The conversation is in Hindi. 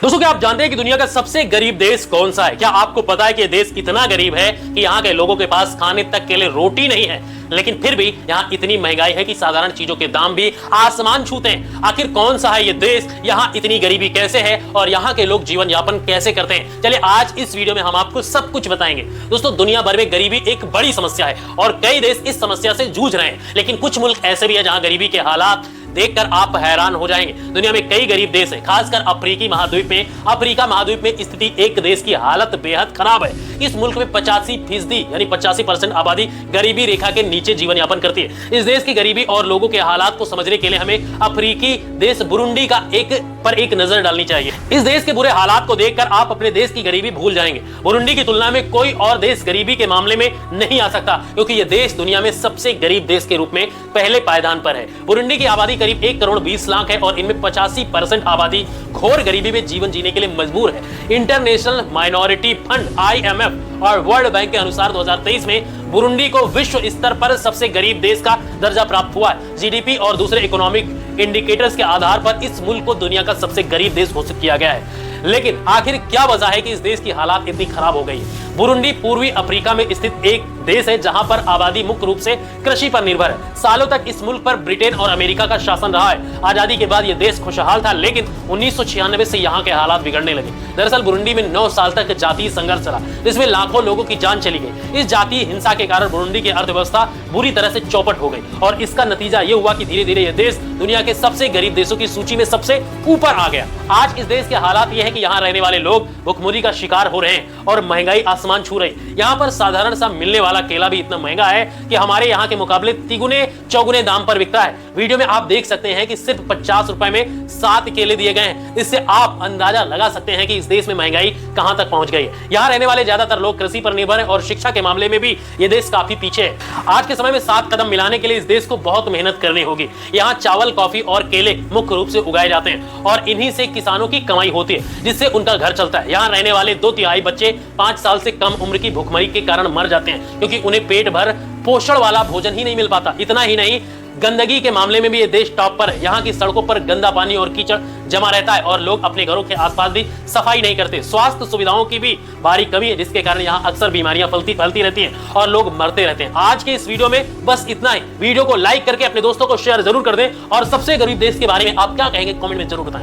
दोस्तों, क्या आप जानते हैं कि दुनिया का सबसे गरीब देश कौन सा है? क्या आपको पता है कि यह देश इतना गरीब है कि यहाँ के लोगों के पास खाने तक के लिए रोटी नहीं है, लेकिन फिर भी यहाँ इतनी महंगाई है कि साधारण चीजों के दाम भी आसमान छूते हैं। आखिर कौन सा है ये देश? यहाँ इतनी गरीबी कैसे है और यहाँ के लोग जीवन यापन कैसे करते हैं? चलिए आज इस वीडियो में हम आपको सब कुछ बताएंगे। दोस्तों, दुनिया भर में गरीबी एक बड़ी समस्या है और कई देश इस समस्या से जूझ रहे हैं, लेकिन कुछ मुल्क ऐसे भी है जहां गरीबी के हालात देखकर आप हैरान हो जाएंगे। दुनिया में कई गरीब देश हैं, खासकर अफ्रीका महाद्वीप में स्थिति एक देश की हालत बेहद खराब है। इस मुल्क में 85% यानी 85% आबादी गरीबी रेखा के नीचे जीवन यापन करती है। इस देश की गरीबी और लोगों के हालात को समझने के लिए हमें अफ्रीकी देश बुरुंडी का एक नजर डालनी चाहिए। इस देश के बुरे हालात को देखकर आप अपने देश की गरीबी भूल जाएंगे। बुरुंडी की तुलना में कोई और देश गरीबी के मामले में नहीं आ सकता, क्योंकि यह देश दुनिया में सबसे गरीब देश के रूप में पहले पायदान पर है। बुरुंडी की आबादी करीब 1 करोड़ 20 लाख है और इनमें 85% आबादी घोर गरीबी में जीवन जीने के लिए मजबूर है। इंटरनेशनल माइनॉरिटी फंड IMF और वर्ल्ड बैंक के अनुसार 2023 में बुरुंडी को विश्व स्तर पर सबसे गरीब देश का दर्जा प्राप्त हुआ है। जीडीपी और दूसरे इकोनॉमिक इंडिकेटर्स के आधार पर इस मुल्क को दुनिया का सबसे गरीब देश घोषित किया गया है। लेकिन आखिर क्या वजह है कि इस देश की हालात इतनी खराब हो गई है? बुरुंडी पूर्वी अफ्रीका में स्थित एक देश है जहां पर आबादी मुख्य रूप से कृषि पर निर्भर है। सालों तक इस मुल्क पर ब्रिटेन और अमेरिका का शासन रहा है। आजादी के बाद यह देश खुशहाल था, लेकिन 1996 से यहां के हालात बिगड़ने लगे। दरअसल बुरुंडी में 9 साल तक जातीय संघर्ष चला, जिसमें लाखों लोगों की जान चली गई। इस जातीय हिंसा के कारण बुरुंडी की अर्थव्यवस्था बुरी तरह से चौपट हो गई और इसका नतीजा यह हुआ कि धीरे धीरे यह देश दुनिया के सबसे गरीब देशों की सूची में सबसे ऊपर आ गया। आज इस देश के हालात यह है कि यहाँ रहने वाले लोग भुखमरी का शिकार हो रहे हैं और महंगाई आसमान छू रही है। यहाँ पर साधारण सा मिलने वाला केला भी इतना महंगा है कि हमारे यहाँ के मुकाबले तिगुने चौगुने दाम पर बिकता है। वीडियो में आप देख सकते हैं कि सिर्फ 50 रुपए में 7 केले दिए गए हैं। इससे आप अंदाजा लगा सकते हैं कि इस देश में महंगाई कहां तक पहुंच गई है। यहाँ रहने वाले ज्यादातर लोग कृषि पर निर्भर हैं और शिक्षा के मामले में भी यह देश काफी पीछे है। आज के समय में 7 कदम मिलाने के लिए इस देश को बहुत मेहनत करनी होगी। यहाँ चावल, कॉफी और केले मुख्य रूप से उगाए जाते हैं और इन्हीं से किसानों की कमाई होती है, जिससे उनका घर चलता है। यहाँ रहने वाले 2/3 बच्चे 5 साल से कम उम्र की भुखमरी के कारण मर जाते हैं, क्योंकि उन्हें पेट भर पोषण वाला भोजन ही नहीं मिल पाता। इतना ही नहीं, गंदगी के मामले में भी ये देश टॉप पर है। यहाँ की सड़कों पर गंदा पानी और कीचड़ जमा रहता है और लोग अपने घरों के आसपास भी सफाई नहीं करते। स्वास्थ्य सुविधाओं की भी भारी कमी है, जिसके कारण यहाँ अक्सर बीमारियां फैलती रहती हैं और लोग मरते रहते हैं। आज के इस वीडियो में बस इतना ही। वीडियो को लाइक करके अपने दोस्तों को शेयर जरूर कर दें और सबसे गरीब देश के बारे में आप क्या कहेंगे कमेंट में जरूर बताएं।